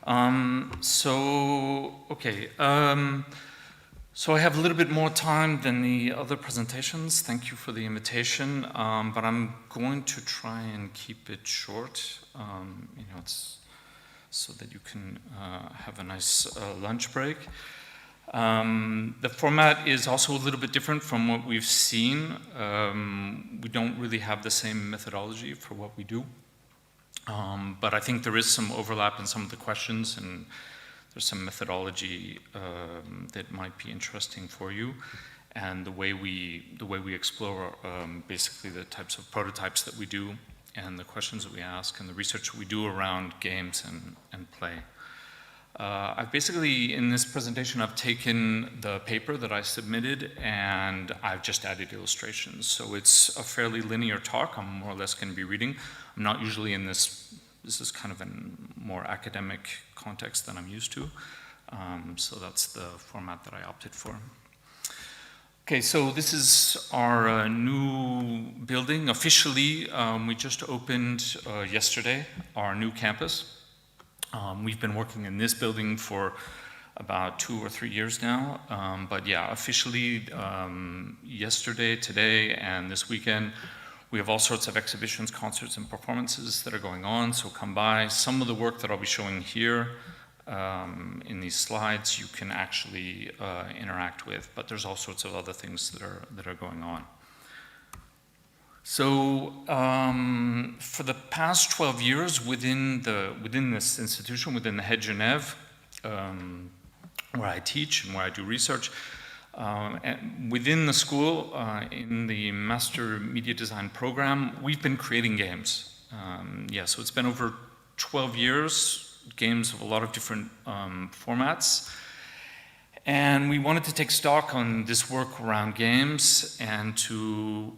So I have a little bit more time than the other presentations. Thank you for the invitation, but I'm going to try and keep it short. It's so that you can have a nice lunch break. The format is also a little bit different from what we've seen. We don't really have the same methodology for what we do. But I think there is some overlap in some of the questions, and there's some methodology that might be interesting for you, and the way we explore basically the types of prototypes that we do, and the questions that we ask, and the research we do around games and play. I've basically, in this presentation, I've taken the paper that I submitted and I've just added illustrations. So it's a fairly linear talk. I'm more or less going to be reading. I'm not usually in this is kind of a more academic context than I'm used to. So that's the format that I opted for. Okay, so this is our new building. Officially, we just opened yesterday our new campus. We've been working in this building for about 2 or 3 years now, but yeah, officially yesterday, today, and this weekend, we have all sorts of exhibitions, concerts, and performances that are going on, so come by. Some of the work that I'll be showing here in these slides you can actually interact with, but there's all sorts of other things that are going on. So for the past 12 years within this institution, within the Head Genève, where I teach and where I do research, and within the school, in the Master Media Design program, we've been creating games. So it's been over 12 years, games of a lot of different formats. And we wanted to take stock on this work around games and to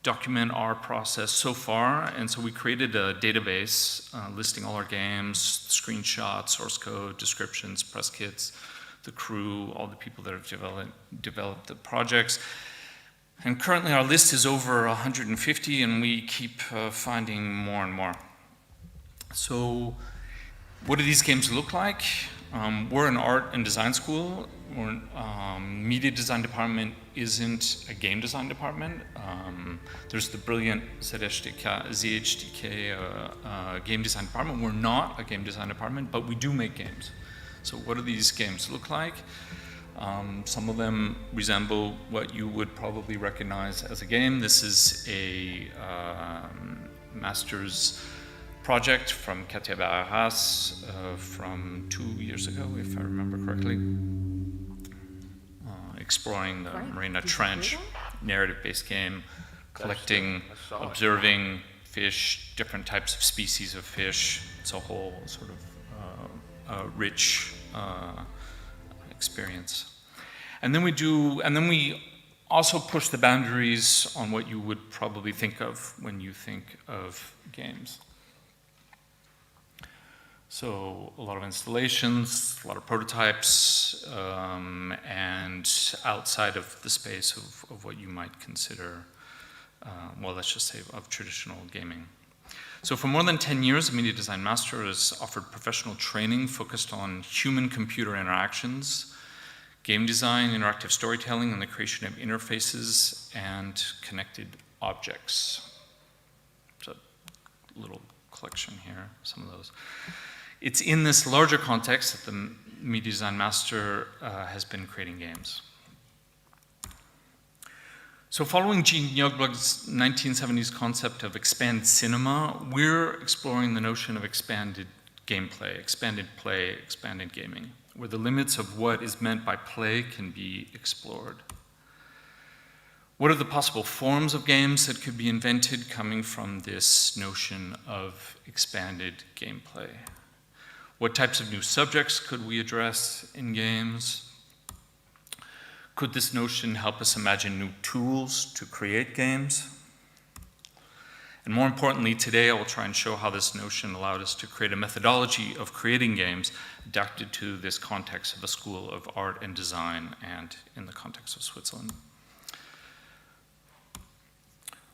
document our process so far. And so we created a database listing all our games, screenshots, source code, descriptions, press kits, the crew, all the people that have developed the projects. And currently our list is over 150, and we keep finding more and more. So what do these games look like? We're an art and design school. Media design department isn't a game design department. There's the brilliant ZHDK game design department. We're not a game design department, but we do make games. So what do these games look like? Some of them resemble what you would probably recognize as a game. This is a master's project from Katia Barras from 2 years ago, if I remember correctly, exploring the Marina Trench, narrative-based game, collecting, observing fish, different types of species of fish. It's a whole sort of rich experience. And then we also push the boundaries on what you would probably think of when you think of games. So a lot of installations, a lot of prototypes, and outside of the space of what you might consider, well, let's just say of traditional gaming. So for more than 10 years, a Media Design Master has offered professional training focused on human-computer interactions, game design, interactive storytelling, and the creation of interfaces and connected objects. There's a little collection here, some of those. It's in this larger context that the Media Design Master has been creating games. So following Gene Youngblood's 1970s concept of expanded cinema, we're exploring the notion of expanded gameplay, expanded play, expanded gaming, where the limits of what is meant by play can be explored. What are the possible forms of games that could be invented coming from this notion of expanded gameplay? What types of new subjects could we address in games? Could this notion help us imagine new tools to create games? And more importantly, today I will try and show how this notion allowed us to create a methodology of creating games adapted to this context of a school of art and design and in the context of Switzerland.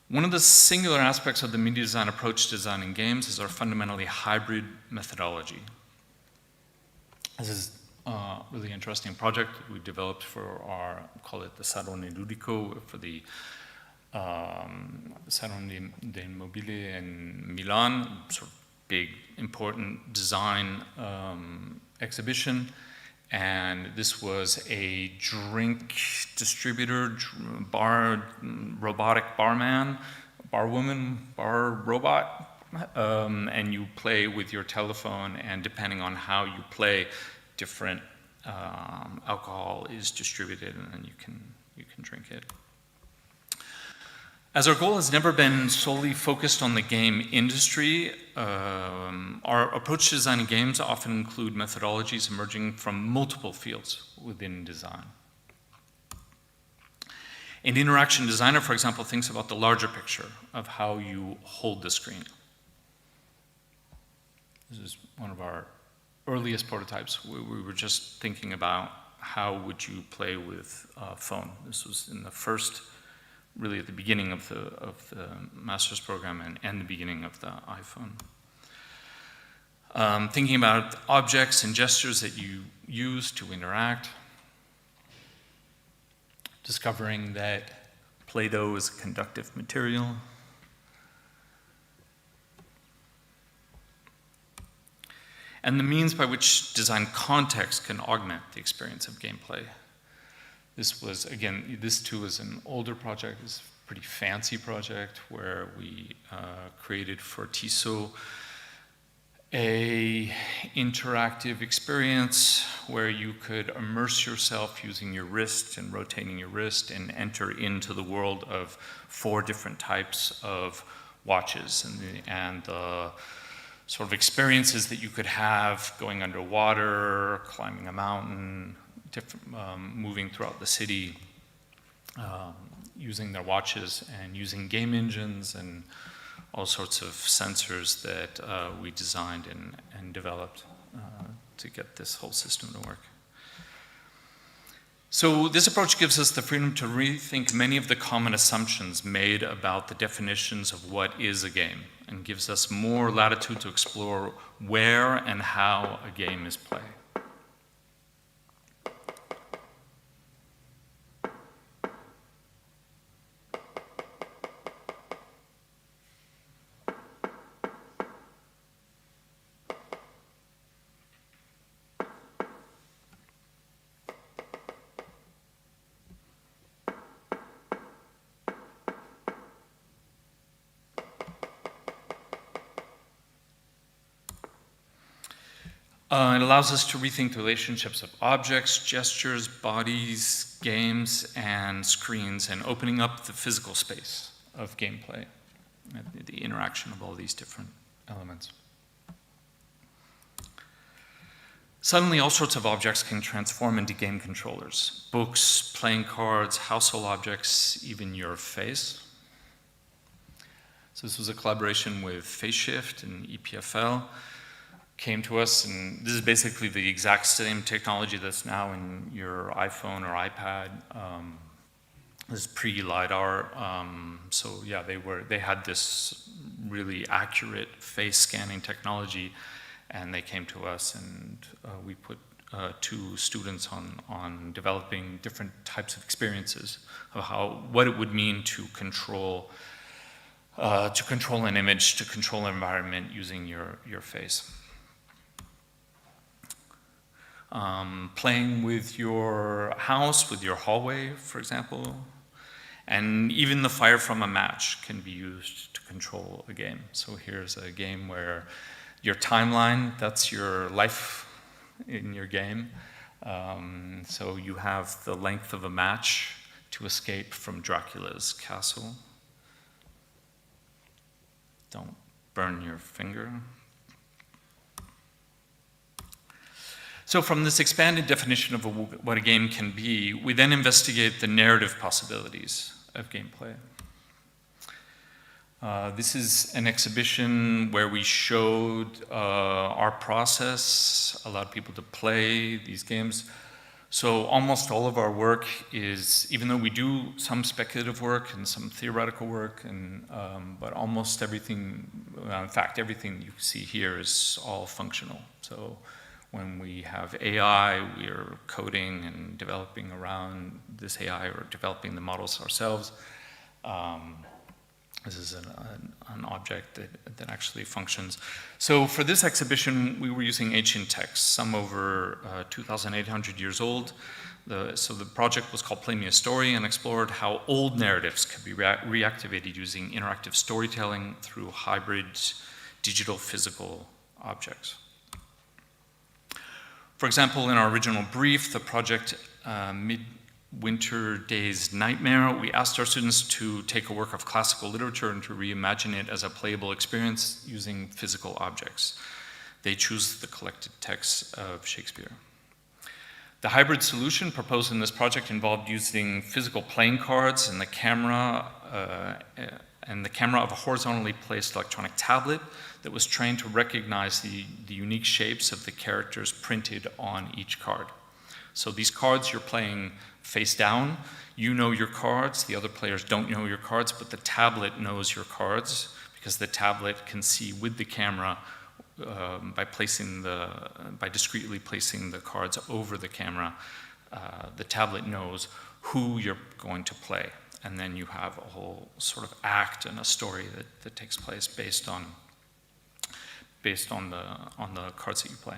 One of the singular aspects of the media design approach to designing games is our fundamentally hybrid methodology. This is a really interesting project we developed for our, call it the Salone Ludico, for the Salone del Mobile in Milan, sort of big, important design exhibition. And this was a drink distributor, robotic barman, barwoman, bar robot. And you play with your telephone, and depending on how you play, different alcohol is distributed, and you can drink it. As our goal has never been solely focused on the game industry, our approach to designing games often include methodologies emerging from multiple fields within design. An interaction designer, for example, thinks about the larger picture of how you hold the screen. This is one of our earliest prototypes. We were just thinking about how would you play with a phone. This was in the first, really at the beginning of the master's program and the beginning of the iPhone. Thinking about objects and gestures that you use to interact. Discovering that Play-Doh is a conductive material. And the means by which design context can augment the experience of gameplay. This was, again, this too is an older project. It's a pretty fancy project where we created for Tissot a interactive experience where you could immerse yourself using your wrist and rotating your wrist and enter into the world of 4 different types of watches and the sort of experiences that you could have going underwater, climbing a mountain, moving throughout the city, using their watches and using game engines and all sorts of sensors that we designed and developed to get this whole system to work. So this approach gives us the freedom to rethink many of the common assumptions made about the definitions of what is a game, and gives us more latitude to explore where and how a game is played. It allows us to rethink the relationships of objects, gestures, bodies, games, and screens, and opening up the physical space of gameplay, the interaction of all these different elements. Suddenly, all sorts of objects can transform into game controllers. Books, playing cards, household objects, even your face. So this was a collaboration with FaceShift and EPFL. Came to us, and this is basically the exact same technology that's now in your iPhone or iPad. This is pre-LiDAR. So yeah, they had this really accurate face scanning technology, and they came to us, and we put 2 students on developing different types of experiences of what it would mean to control an image, to control an environment using your face. Playing with your house, with your hallway, for example, and even the fire from a match can be used to control a game. So here's a game where your timeline, that's your life in your game. So you have the length of a match to escape from Dracula's castle. Don't burn your finger. So from this expanded definition of what a game can be, we then investigate the narrative possibilities of gameplay. This is an exhibition where we showed our process, allowed people to play these games. So almost all of our work is, even though we do some speculative work and some theoretical work, but almost everything, in fact, everything you see here is all functional. So when we have AI, we are coding and developing around this AI or developing the models ourselves. This is an object that actually functions. So for this exhibition, we were using ancient texts, some over 2,800 years old. So the project was called Play Me a Story and explored how old narratives could be reactivated using interactive storytelling through hybrid digital physical objects. For example, in our original brief, the project Midwinter Day's Nightmare, we asked our students to take a work of classical literature and to reimagine it as a playable experience using physical objects. They choose the collected texts of Shakespeare. The hybrid solution proposed in this project involved using physical playing cards and the camera of a horizontally placed electronic tablet that was trained to recognize the unique shapes of the characters printed on each card. So these cards you're playing face down, you know your cards, the other players don't know your cards, but the tablet knows your cards because the tablet can see with the camera by discreetly placing the cards over the camera. The tablet knows who you're going to play, and then you have a whole sort of act and a story that takes place based on the cards that you play.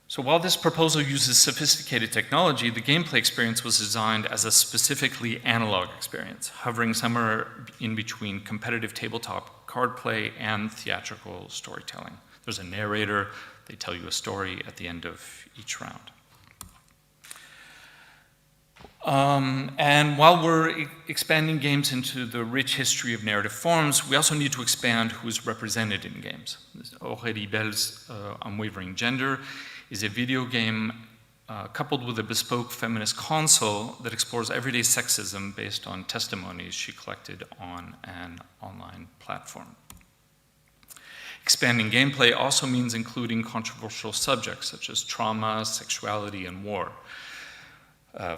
So while this proposal uses sophisticated technology, the gameplay experience was designed as a specifically analog experience, hovering somewhere in between competitive tabletop card play and theatrical storytelling. There's a narrator, they tell you a story at the end of each round. And while we're expanding games into the rich history of narrative forms, we also need to expand who's represented in games. Aurélie Belle's Unwavering Gender is a video game coupled with a bespoke feminist console that explores everyday sexism based on testimonies she collected on an online platform. Expanding gameplay also means including controversial subjects such as trauma, sexuality, and war.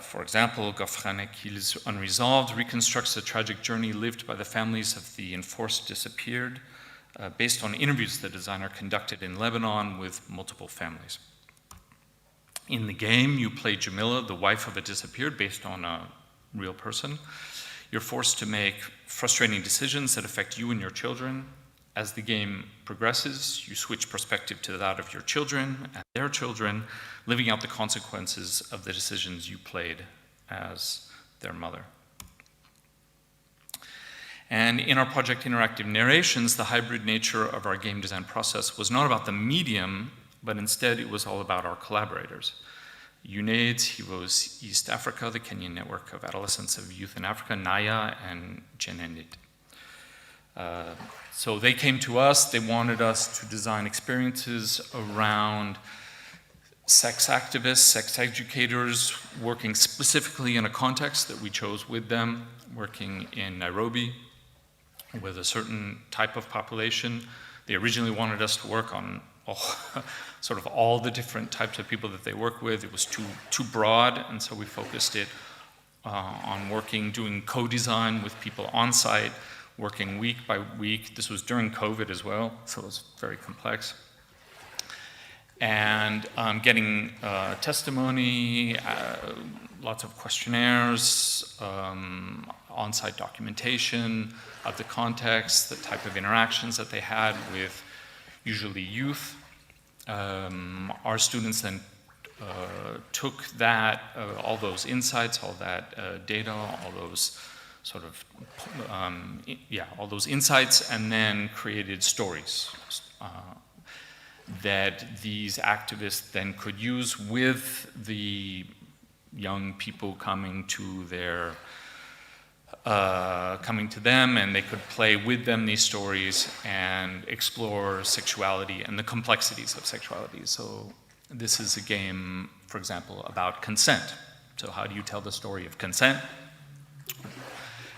For example, Gofranek-Kil's Unresolved reconstructs the tragic journey lived by the families of the enforced disappeared based on interviews the designer conducted in Lebanon with multiple families. In the game, you play Jamila, the wife of a disappeared, based on a real person. You're forced to make frustrating decisions that affect you and your children. As the game progresses, you switch perspective to that of your children and their children, living out the consequences of the decisions you played as their mother. And in our project Interactive Narrations, the hybrid nature of our game design process was not about the medium, but instead it was all about our collaborators. UNAIDS, Heroes East Africa, the Kenyan Network of Adolescents of Youth in Africa, NAYA, and Genendit. So they came to us, they wanted us to design experiences around sex activists, sex educators, working specifically in a context that we chose with them, working in Nairobi with a certain type of population. They originally wanted us to work on sort of all the different types of people that they work with. It was too broad, and so we focused it on doing co-design with people on site, working week by week. This was during COVID as well, so it was very complex. And getting testimony, lots of questionnaires, on-site documentation of the context, the type of interactions that they had with usually youth. Our students then took that, all those insights, all that data, all those sort of, all those insights, and then created stories that these activists then could use with the young people coming to them, and they could play with them these stories and explore sexuality and the complexities of sexuality. So this is a game, for example, about consent. So how do you tell the story of consent?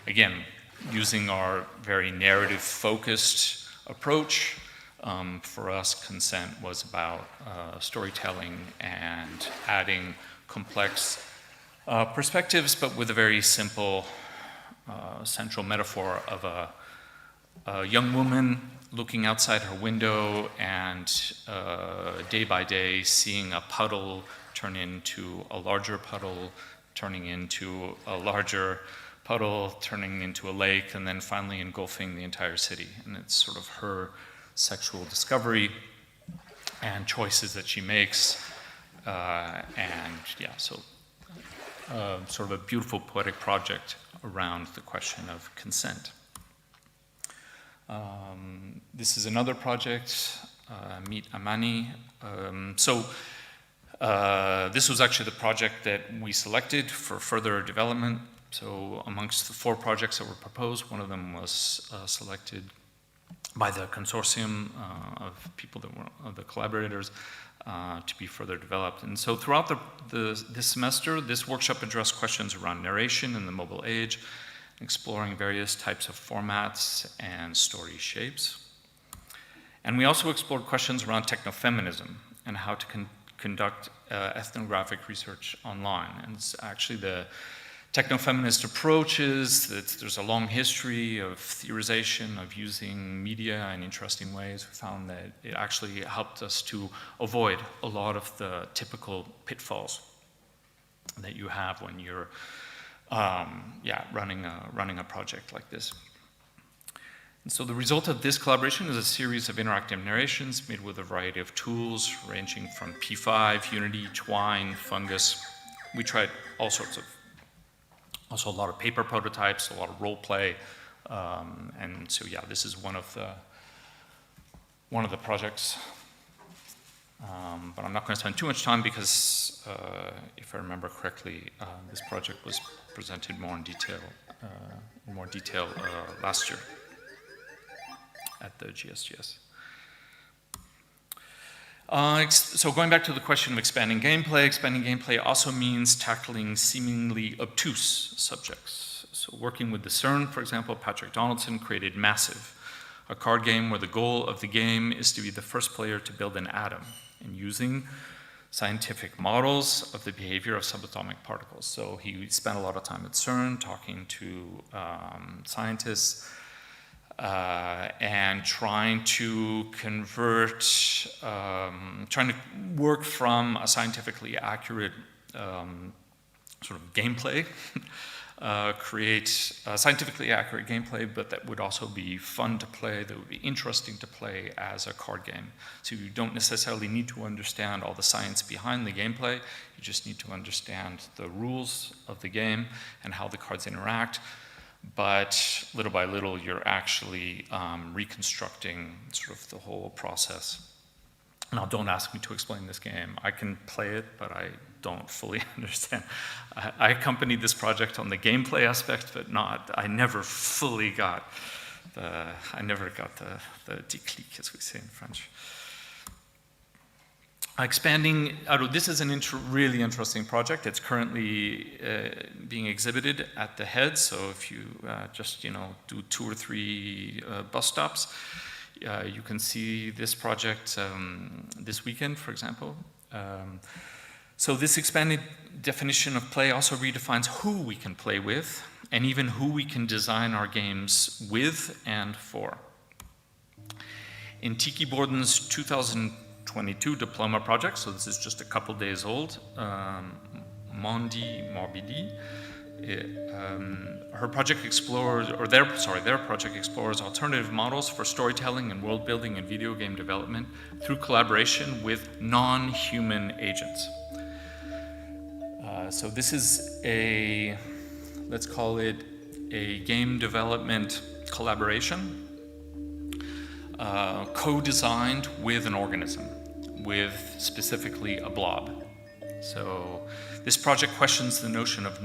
Again, using our very narrative-focused approach, for us, consent was about storytelling and adding complex perspectives, but with a very simple central metaphor of a young woman looking outside her window and day by day seeing a puddle turn into a larger puddle, turning into a larger puddle, turning into a lake, and then finally engulfing the entire city. And it's sort of her sexual discovery and choices that she makes. Sort of a beautiful poetic project around the question of consent. This is another project, Meet Amani. This was actually the project that we selected for further development. So amongst the 4 projects that were proposed, one of them was selected by the consortium of people that were the collaborators to be further developed. And so throughout this semester, this workshop addressed questions around narration in the mobile age, exploring various types of formats and story shapes. And we also explored questions around technofeminism and how to conduct ethnographic research online. And it's actually the techno-feminist approaches, there's a long history of theorization, of using media in interesting ways. We found that it actually helped us to avoid a lot of the typical pitfalls that you have when you're running a project like this. And so the result of this collaboration is a series of interactive narrations made with a variety of tools ranging from P5, Unity, Twine, Fungus. We tried all sorts of, also a lot of paper prototypes, a lot of role play, and so yeah, this is one of the projects. But I'm not going to spend too much time because, if I remember correctly, this project was presented more in detail last year at the GSGS. So going back to the question of expanding gameplay also means tackling seemingly obtuse subjects. So working with the CERN, for example, Patrick Donaldson created Massive, a card game where the goal of the game is to be the first player to build an atom, and using scientific models of the behavior of subatomic particles. So he spent a lot of time at CERN talking to scientists, and trying to work from a scientifically accurate sort of gameplay, create a scientifically accurate gameplay, but that would also be fun to play, that would be interesting to play as a card game. So you don't necessarily need to understand all the science behind the gameplay, you just need to understand the rules of the game and how the cards interact. But little by little, you're actually reconstructing sort of the whole process. Now, don't ask me to explain this game. I can play it, but I don't fully understand. I accompanied this project on the gameplay aspect, but I never fully got the déclic, as we say in French. Expanding, this is an really interesting project. It's currently being exhibited at the Head. So if you just do 2 or 3 bus stops, you can see this project this weekend, for example. So this expanded definition of play also redefines who we can play with, and even who we can design our games with and for. In Tiki Borden's 2022 diploma project, so this is just a couple days old, Mondi Morbidi, their project explores alternative models for storytelling and world building and video game development through collaboration with non-human agents. So this is let's call it a game development collaboration, co-designed with an organism, with specifically a blob. So this project questions the notion of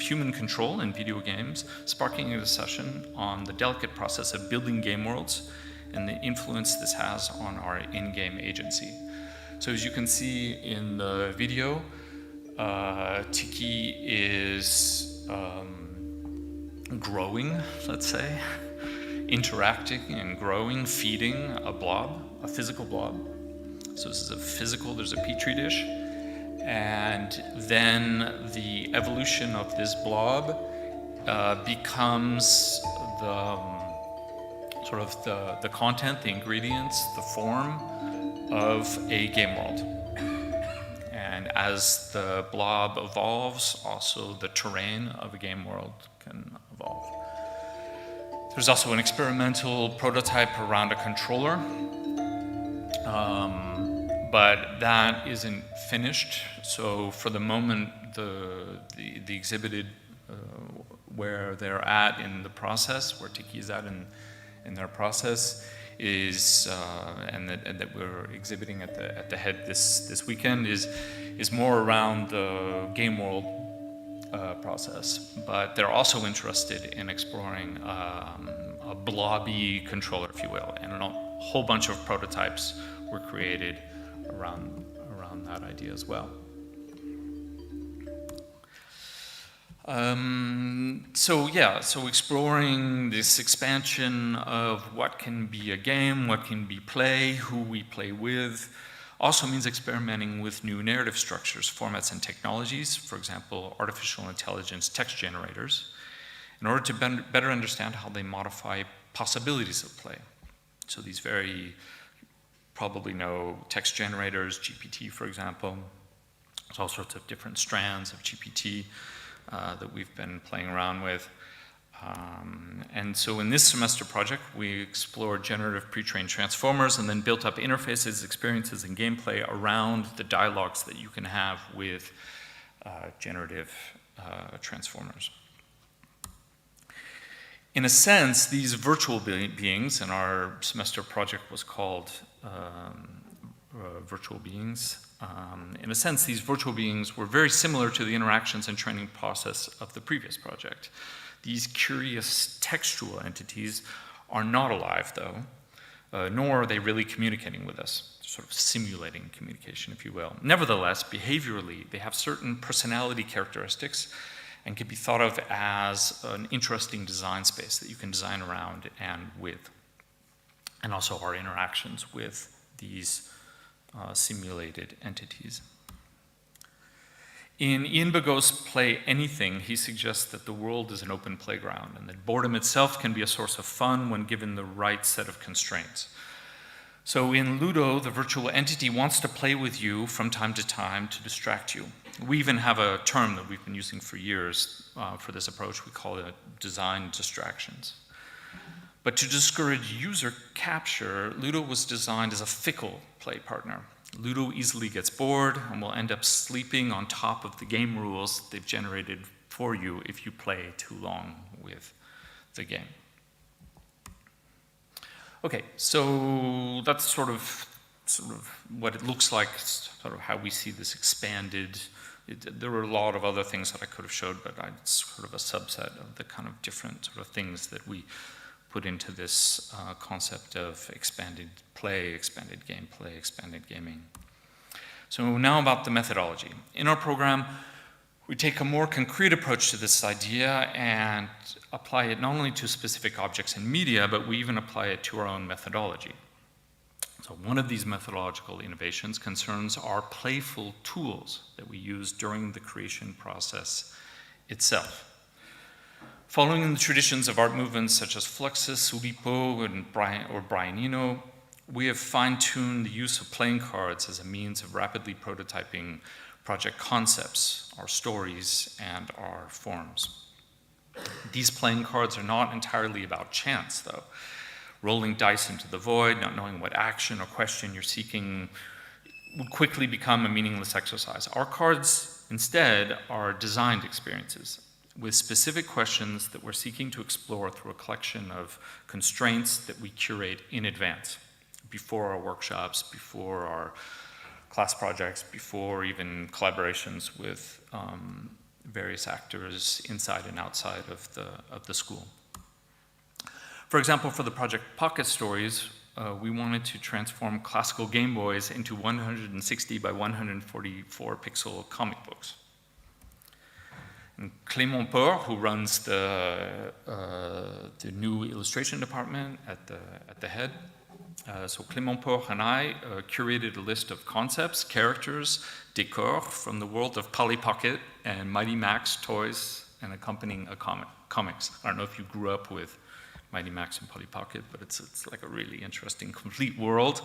human control in video games, sparking a discussion on the delicate process of building game worlds and the influence this has on our in-game agency. So as you can see in the video, Tiki is growing, let's say, interacting and growing, feeding a blob, a physical blob. So this is there's a petri dish, and then the evolution of this blob becomes the sort of the content, the ingredients, the form of a game world. And as the blob evolves, also the terrain of a game world can evolve. There's also an experimental prototype around a controller, but that isn't finished. So for the moment, the exhibited where they're at in the process, where Tiki is at in their process, is and that we're exhibiting at the head this weekend is more around the game world process. But they're also interested in exploring a blobby controller, if you will, and a whole bunch of prototypes were created around that idea as well. So exploring this expansion of what can be a game, what can be play, who we play with, also means experimenting with new narrative structures, formats, and technologies, for example, artificial intelligence text generators, in order to better understand how they modify possibilities of play. So these probably know text generators, GPT, for example. There's all sorts of different strands of GPT that we've been playing around with. And so in this semester project, we explored generative pre-trained transformers and then built up interfaces, experiences, and gameplay around the dialogues that you can have with generative transformers. In a sense, these virtual beings, and our semester project was called Virtual Beings. In a sense, these virtual beings were very similar to the interactions and training process of the previous project. These curious textual entities are not alive, though, nor are they really communicating with us, sort of simulating communication, if you will. Nevertheless, behaviorally, they have certain personality characteristics and can be thought of as an interesting design space that you can design around and with, and also our interactions with these simulated entities. In Ian Bagot's play Anything, he suggests that the world is an open playground and that boredom itself can be a source of fun when given the right set of constraints. So in Ludo, the virtual entity wants to play with you from time to time to distract you. We even have a term that we've been using for years for this approach. We call it design distractions. But to discourage user capture, Ludo was designed as a fickle play partner. Ludo easily gets bored and will end up sleeping on top of the game rules they've generated for you if you play too long with the game. Okay, so that's sort of what it looks like, sort of how we see this expanded. There were a lot of other things that I could have showed, but it's sort of a subset of the kind of different sort of things that we put into this concept of expanded play, expanded gameplay, expanded gaming. So now about the methodology. In our program, we take a more concrete approach to this idea and apply it not only to specific objects and media, but we even apply it to our own methodology. So one of these methodological innovations concerns our playful tools that we use during the creation process itself. Following in the traditions of art movements such as Fluxus, Oulipo, or Brian Eno, we have fine-tuned the use of playing cards as a means of rapidly prototyping project concepts, our stories, and our forms. These playing cards are not entirely about chance, though. Rolling dice into the void, not knowing what action or question you're seeking, would quickly become a meaningless exercise. Our cards, instead, are designed experiences with specific questions that we're seeking to explore through a collection of constraints that we curate in advance, before our workshops, before our class projects, before even collaborations with various actors inside and outside of the school. For example, for the project Pocket Stories, we wanted to transform classical Game Boys into 160 by 144 pixel comic books. And Clément Port, who runs the new illustration department at the head, so Clément Port and I curated a list of concepts, characters, decor from the world of Polly Pocket and Mighty Max toys and accompanying comics. I don't know if you grew up with Mighty Max and Polly Pocket, but it's like a really interesting, complete world.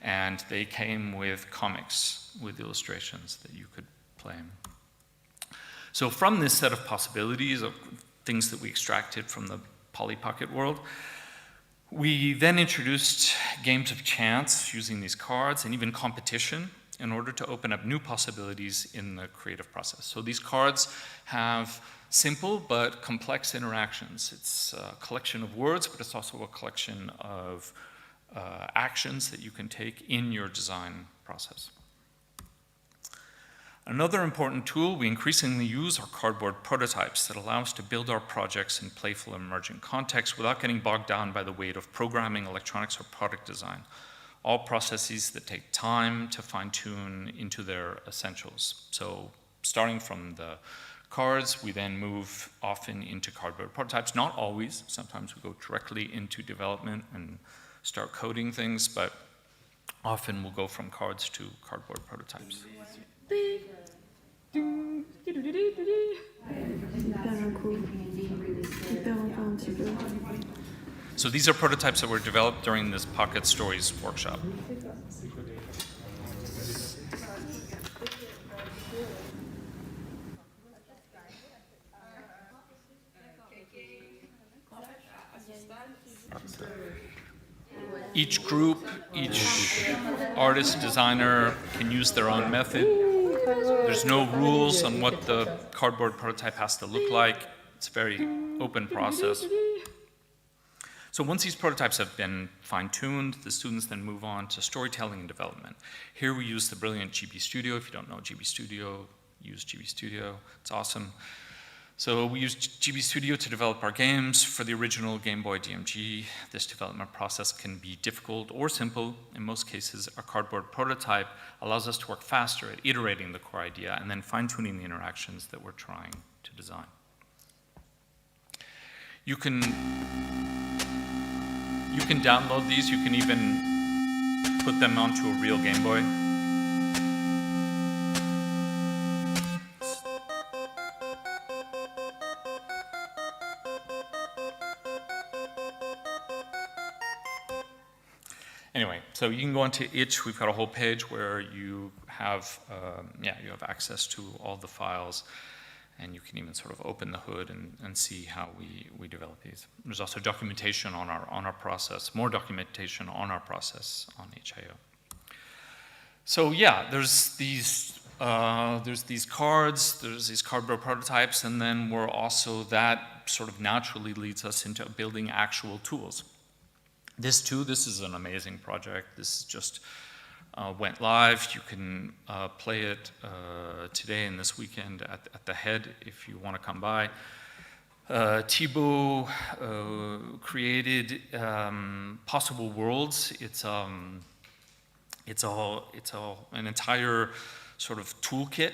And they came with comics, with illustrations that you could play. So from this set of possibilities, of things that we extracted from the Polly Pocket world, we then introduced games of chance using these cards and even competition in order to open up new possibilities in the creative process. So these cards have simple but complex interactions. It's a collection of words, but it's also a collection of actions that you can take in your design process. Another important tool we increasingly use are cardboard prototypes that allow us to build our projects in playful emergent contexts without getting bogged down by the weight of programming, electronics, or product design. All processes that take time to fine-tune into their essentials. So starting from the cards, we then move often into cardboard prototypes. Not always. Sometimes we go directly into development and start coding things, but often we'll go from cards to cardboard prototypes. So these are prototypes that were developed during this Pocket Stories workshop. Each group, each artist, designer can use their own method. There's no rules on what the cardboard prototype has to look like. It's a very open process. So once these prototypes have been fine-tuned, the students then move on to storytelling and development. Here we use the brilliant GB Studio. If you don't know GB Studio, use GB Studio. It's awesome. So we use GB Studio to develop our games. For the original Game Boy DMG, this development process can be difficult or simple. In most cases, a cardboard prototype allows us to work faster at iterating the core idea and then fine-tuning the interactions that we're trying to design. You can download these. You can even put them onto a real Game Boy. Anyway, so you can go onto itch. We've got a whole page where you have, you have access to all the files, and you can even sort of open the hood and see how we develop these. There's also documentation on our process, more documentation on our process on HIO. So yeah, there's these cards, there's these cardboard prototypes, and then we're also, that sort of naturally leads us into building actual tools. This is an amazing project. This just went live. You can play it today and this weekend at the Head if you want to come by. Thibaut created Possible Worlds. It's an entire sort of toolkit.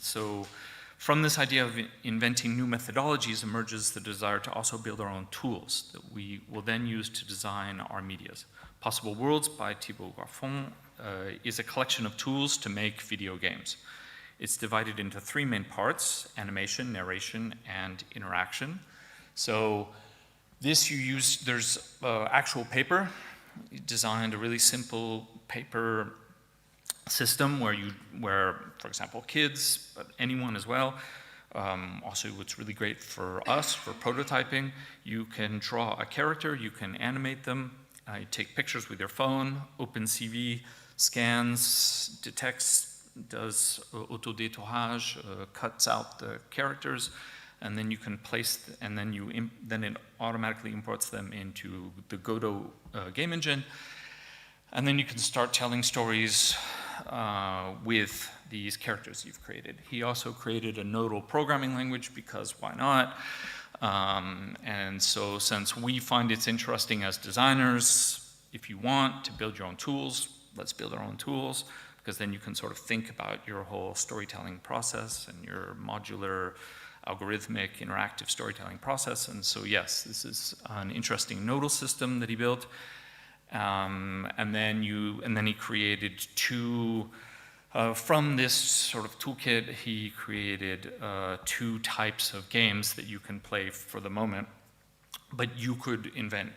So from this idea of inventing new methodologies emerges the desire to also build our own tools that we will then use to design our medias. Possible Worlds by Thibaut Garfon is a collection of tools to make video games. It's divided into three main parts: animation, narration, and interaction. So this there's actual paper. You designed a really simple paper system where, for example, kids, but anyone as well. Also, what's really great for us, for prototyping, you can draw a character, you can animate them, you take pictures with your phone, OpenCV scans, detects, does auto-détourage, cuts out the characters, and then you can place, and then it automatically imports them into the Godot game engine. And then you can start telling stories with these characters you've created. He also created a nodal programming language because why not? And so since we find it's interesting as designers, if you want to build your own tools, let's build our own tools, because then you can sort of think about your whole storytelling process and your modular, algorithmic, interactive storytelling process. And so yes, this is an interesting nodal system that he built. And then he created two From this sort of toolkit, he created 2 types of games that you can play for the moment, but you could invent,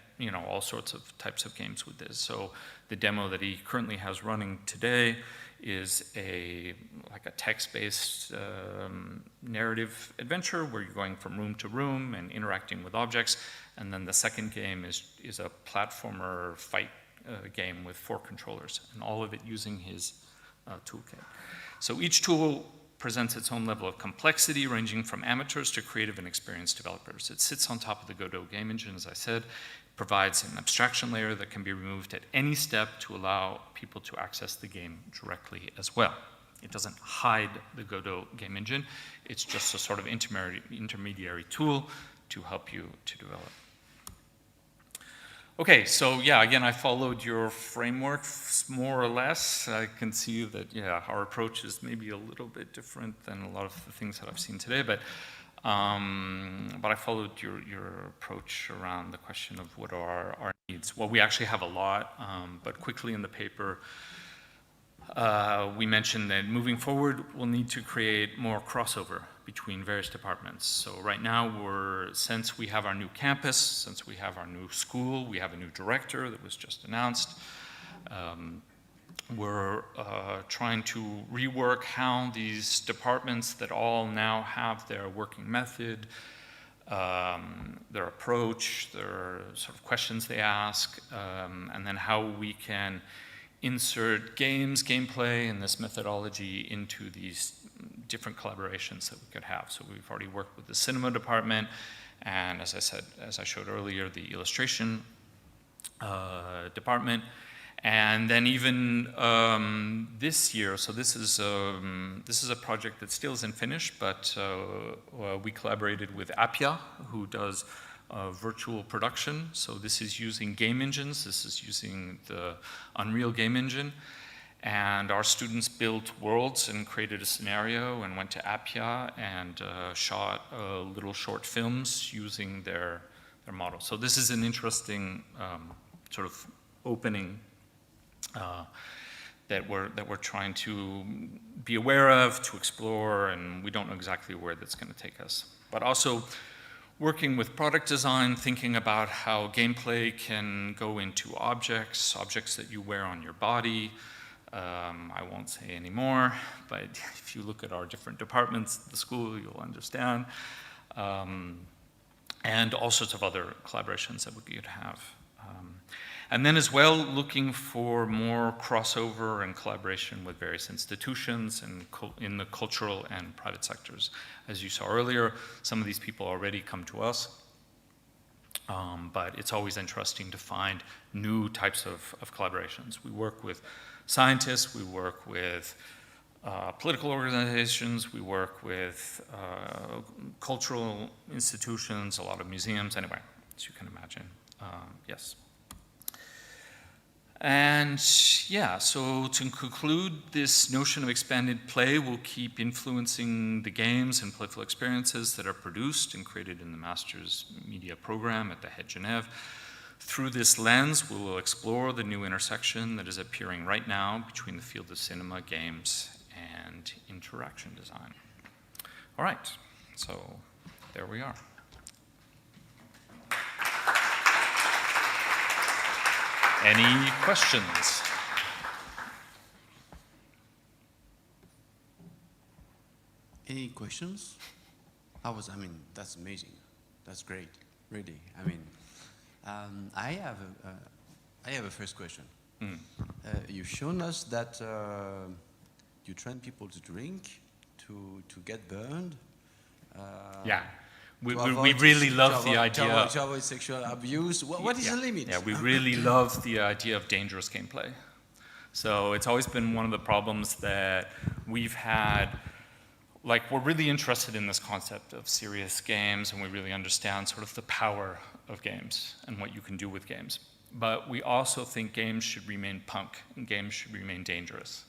all sorts of types of games with this. So the demo that he currently has running today is like a text-based narrative adventure where you're going from room to room and interacting with objects. And then the second game is a platformer fight game with 4 controllers, and all of it using his toolkit. So each tool presents its own level of complexity, ranging from amateurs to creative and experienced developers. It sits on top of the Godot game engine, as I said, provides an abstraction layer that can be removed at any step to allow people to access the game directly as well. It doesn't hide the Godot game engine. It's just a sort of intermediary tool to help you to develop. Okay, so yeah, again, I followed your framework more or less. I can see that, yeah, our approach is maybe a little bit different than a lot of the things that I've seen today, but I followed your approach around the question of what are our needs. Well, we actually have a lot, but quickly in the paper, we mentioned that moving forward, we'll need to create more crossover between various departments. So right now, since we have our new campus, since we have our new school, we have a new director that was just announced, we're trying to rework how these departments that all now have their working method, their approach, their sort of questions they ask, and then how we can insert gameplay, and this methodology into these different collaborations that we could have. So we've already worked with the cinema department, and as I showed earlier, the illustration department. And then even this year, so this is a project that still isn't finished, but we collaborated with Appia, who does virtual production. So this is using game engines. This is using the Unreal game engine. And our students built worlds and created a scenario and went to Appia and shot little short films using their model. So this is an interesting sort of opening that we're trying to be aware of, to explore, and we don't know exactly where that's going to take us. But also working with product design, thinking about how gameplay can go into objects that you wear on your body. I won't say any more, but if you look at our different departments at the school, you'll understand. And all sorts of other collaborations that we could have. And then as well, looking for more crossover and collaboration with various institutions and in the cultural and private sectors. As you saw earlier, some of these people already come to us, but it's always interesting to find new types of collaborations. We work with scientists, we work with political organizations, we work with cultural institutions, a lot of museums, anyway, as you can imagine, yes. And yeah, so to conclude, this notion of expanded play will keep influencing the games and playful experiences that are produced and created in the Master's Media program at the Head Genève. Through this lens, we will explore the new intersection that is appearing right now between the field of cinema, games, and interaction design. All right, so there we are. Any questions? Any questions? That's amazing. That's great, really. I have a first question. You've shown us that you train people to drink, to get burned. Yeah. We really love the idea. To avoid sexual abuse. What is the limit? Yeah, we really love the idea of dangerous gameplay. So it's always been one of the problems that we've had. Like, we're really interested in this concept of serious games, and we really understand sort of the power of games and what you can do with games. But we also think games should remain punk, and games should remain dangerous.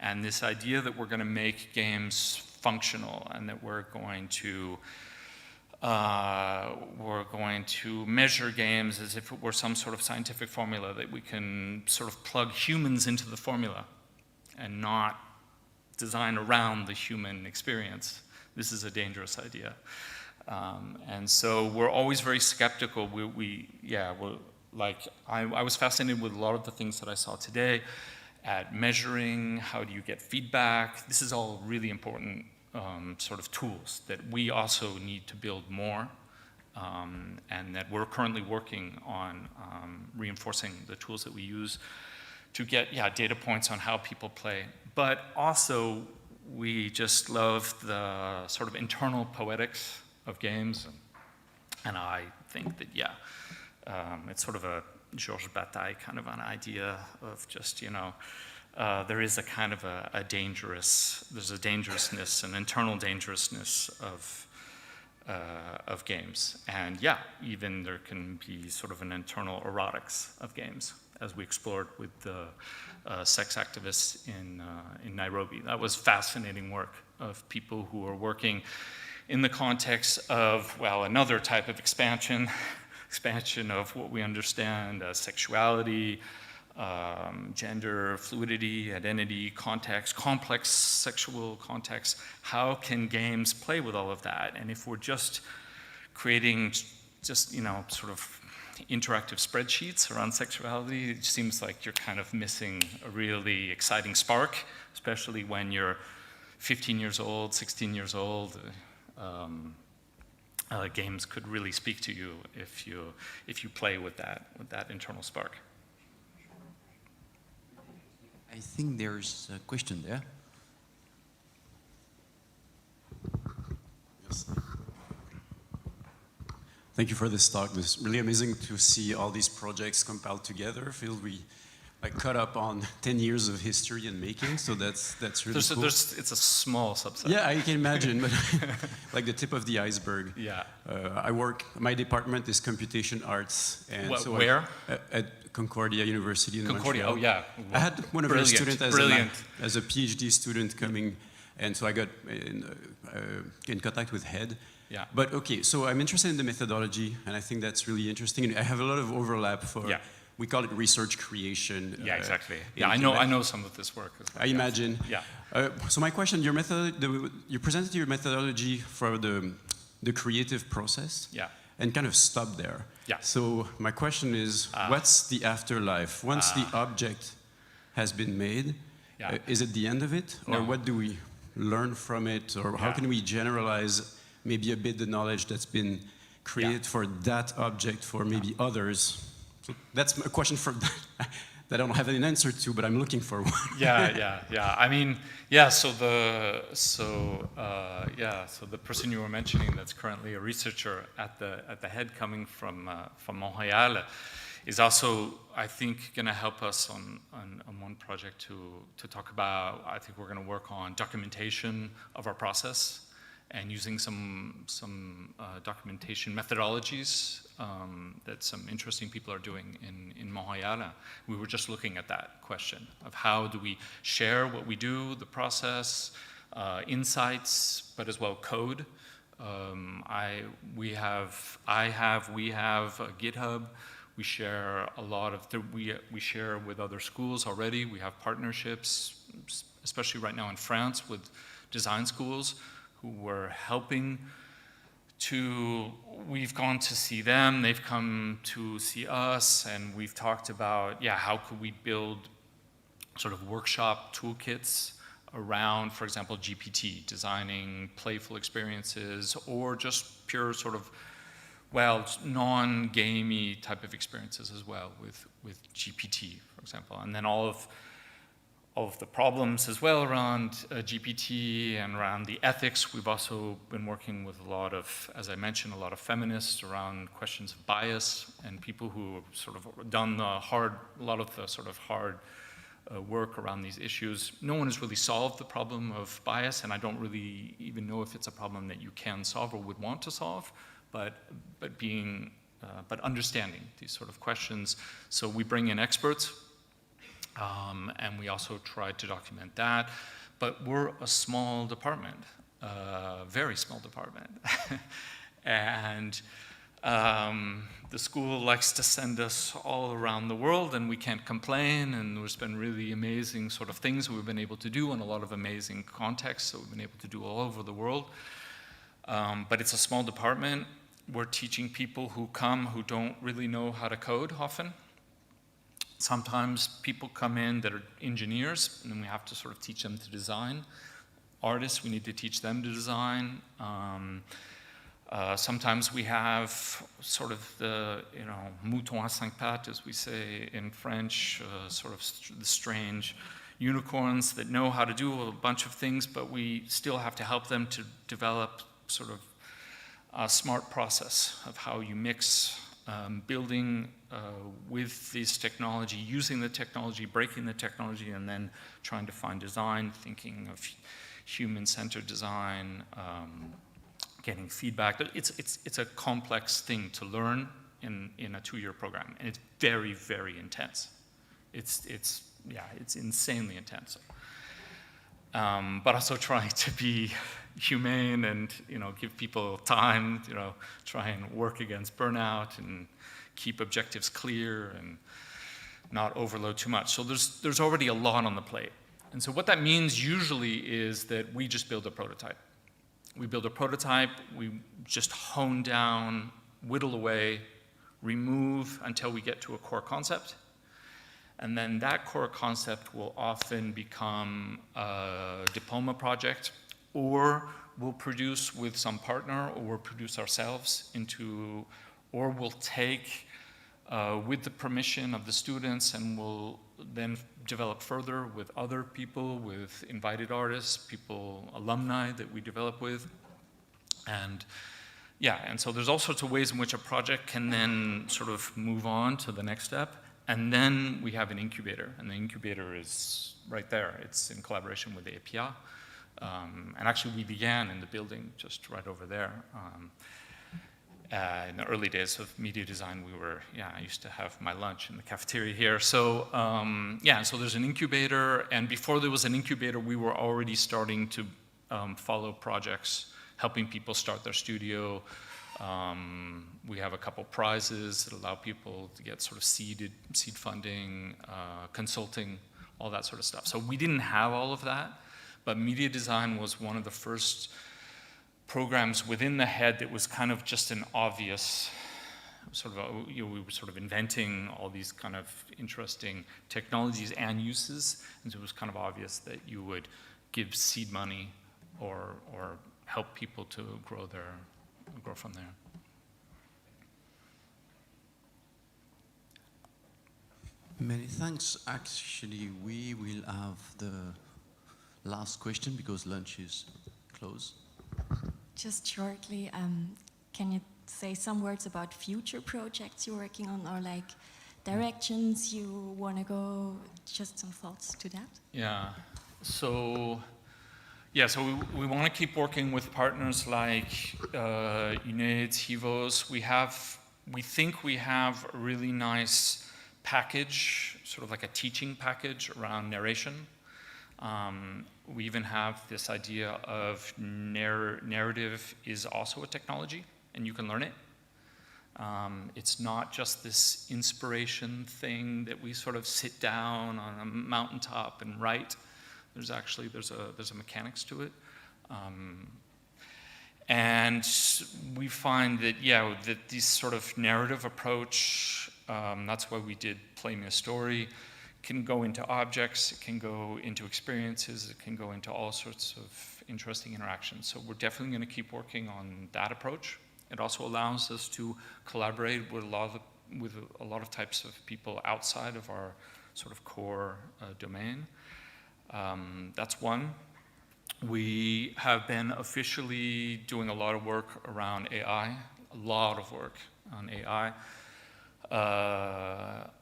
And this idea that we're going to make games functional and that we're going to measure games as if it were some sort of scientific formula, that we can sort of plug humans into the formula and not design around the human experience. This is a dangerous idea. And so we're always very skeptical. I was fascinated with a lot of the things that I saw today at measuring, how do you get feedback. This is all really important sort of tools that we also need to build more, and that we're currently working on reinforcing the tools that we use to get data points on how people play. But also, we just love the sort of internal poetics of games, and I think that it's sort of a Georges Bataille kind of an idea of just there is a kind of there's a dangerousness, an internal dangerousness of games, and even there can be sort of an internal erotics of games, as we explored with the sex activists in Nairobi. That was fascinating work of people who are working in the context of, another type of expansion of what we understand as sexuality, gender, fluidity, identity, context, complex sexual context. How can games play with all of that? And if we're just creating sort of interactive spreadsheets around sexuality, it seems like you're kind of missing a really exciting spark, especially when you're 15 years old, 16 years old. Games could really speak to you if you play with that internal spark. I think there's a question there. Yes. Thank you for this talk. It's really amazing to see all these projects compiled together. I feel we caught up on 10 years of history and making, so that's really cool. It's a small subset. Yeah, I can imagine, but like the tip of the iceberg. Yeah. My department is computation arts. And where? At Concordia University in Concordia, Montreal. Oh yeah. I had one of your students as a PhD student coming, and so I got in contact with Head. Yeah. But okay, so I'm interested in the methodology, and I think that's really interesting. And I have a lot of overlap for, we call it research creation. Yeah, exactly. Yeah, I know some of this work as well. I imagine. Yeah. So my question, you presented your methodology for the creative process. Yeah. And kind of stopped there. Yeah. So my question is, what's the afterlife? Once the object has been made, is it the end of it? No. Or what do we learn from it? Or how can we generalize maybe a bit the knowledge that's been created for that object for maybe others? So that's a question for that I don't have an answer to, but I'm looking for one. I mean, so the person you were mentioning that's currently a researcher at the Head coming from Montreal is also, I think, going to help us on one project to talk about. I think we're going to work on documentation of our process and using some documentation methodologies that some interesting people are doing in Montreal. We were just looking at that question of how do we share what we do, the process, insights, but as well code. We have a GitHub. We share a lot of we share with other schools already. We have partnerships, especially right now in France, with design schools who were helping we've gone to see them, they've come to see us, and we've talked about, how could we build sort of workshop toolkits around, for example, GPT, designing playful experiences, or just pure sort of, non-gamey type of experiences as well with GPT, for example. And then all of the problems as well around GPT and around the ethics. We've also been working with a lot of, as I mentioned, a lot of feminists around questions of bias and people who have sort of done a lot of the sort of hard work around these issues. No one has really solved the problem of bias, and I don't really even know if it's a problem that you can solve or would want to solve, but understanding these sort of questions. So we bring in experts, and we also tried to document that. But we're a small department, very small department. And The school likes to send us all around the world, and we can't complain, and there's been really amazing sort of things we've been able to do in a lot of amazing contexts that we've been able to do all over the world. But it's a small department. We're teaching people who come who don't really know how to code often. Sometimes people come in that are engineers, and then we have to sort of teach them to design. Artists, we need to teach them to design. Sometimes we have sort of the, mouton à cinq pattes, as we say in French, sort of the strange unicorns that know how to do a bunch of things, but we still have to help them to develop sort of a smart process of how you mix building with this technology, using the technology, breaking the technology, and then trying to find design, thinking of human-centered design, getting feedback. It's a complex thing to learn in a 2-year program, and it's very, very intense. It's insanely intense. But also trying to be humane and give people time, try and work against burnout and keep objectives clear and not overload too much. So there's already a lot on the plate. And so what that means usually is that we just build a prototype. We build a prototype, we just hone down, whittle away, remove until we get to a core concept. And then that core concept will often become a diploma project, or we'll produce with some partner, or we'll produce ourselves into, or we'll take with the permission of the students, and we'll then develop further with other people, with invited artists, people, alumni that we develop with. And so there's all sorts of ways in which a project can then sort of move on to the next step. And then we have an incubator, and the incubator is right there. It's in collaboration with the APA. And actually we began in the building just right over there. In the early days of media design, I used to have my lunch in the cafeteria here. So so there's an incubator, and before there was an incubator, we were already starting to follow projects, helping people start their studio. We have a couple prizes that allow people to get sort of seed funding, consulting, all that sort of stuff. So we didn't have all of that, but media design was one of the first programs within the head that was kind of just an obvious sort of, we were sort of inventing all these kind of interesting technologies and uses, and so it was kind of obvious that you would give seed money or help people to grow from there. Many thanks. Actually, we will have the last question because lunch is closed. Just shortly, can you say some words about future projects you're working on, or like directions you want to go? Just some thoughts to that. So we want to keep working with partners like UNAIDS, HEVOS. We think we have a really nice package, sort of like a teaching package around narration. We even have this idea of narrative is also a technology, and you can learn it. It's not just this inspiration thing that we sort of sit down on a mountaintop and write. There's a mechanics to it. And we find that, that this sort of narrative approach, that's why we did Play Me a Story, can go into objects, it can go into experiences, it can go into all sorts of interesting interactions. So we're definitely going to keep working on that approach. It also allows us to collaborate with a lot of types of people outside of our sort of core domain. That's one. We have been officially doing a lot of work around AI, a lot of work on AI.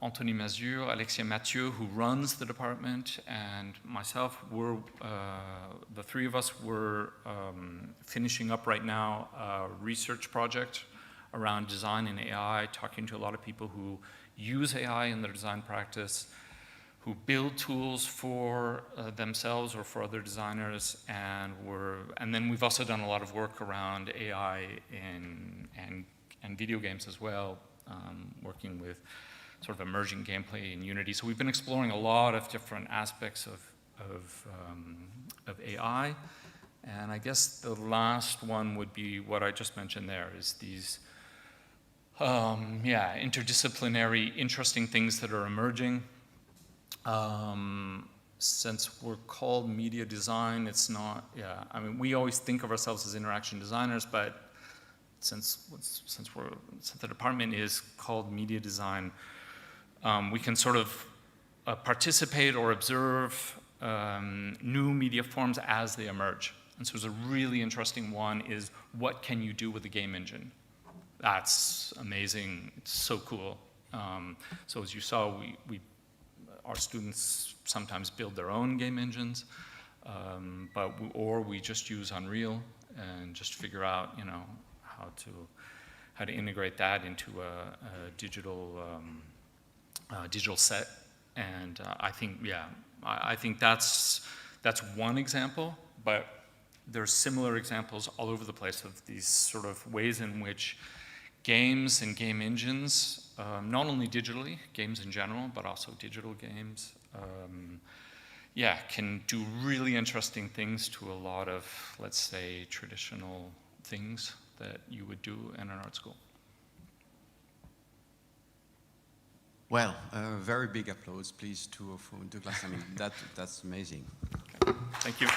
Anthony Mazur, Alexia Mathieu, who runs the department, and myself, the three of us were finishing up right now a research project around design and AI, talking to a lot of people who use AI in their design practice, who build tools for themselves or for other designers, and then we've also done a lot of work around AI and and video games as well, working with sort of emerging gameplay in Unity. So we've been exploring a lot of different aspects of AI. And I guess the last one would be what I just mentioned there, is these interdisciplinary, interesting things that are emerging. Since we're called media design, it's not, I mean, we always think of ourselves as interaction designers, but since the department is called media design, we can sort of participate or observe new media forms as they emerge. And so there's a really interesting one is, what can you do with a game engine? That's amazing, it's so cool. So as you saw, our students sometimes build their own game engines, or we just use Unreal and just figure out, you know, how to integrate that into a digital set. And I think that's one example, but there's similar examples all over the place of these sort of ways in which games and game engines, not only digitally, games in general, but also digital games, can do really interesting things to a lot of, let's say, traditional things that you would do in an art school. Well, very big applause, please, to class. I mean, that's amazing. Okay. Thank you.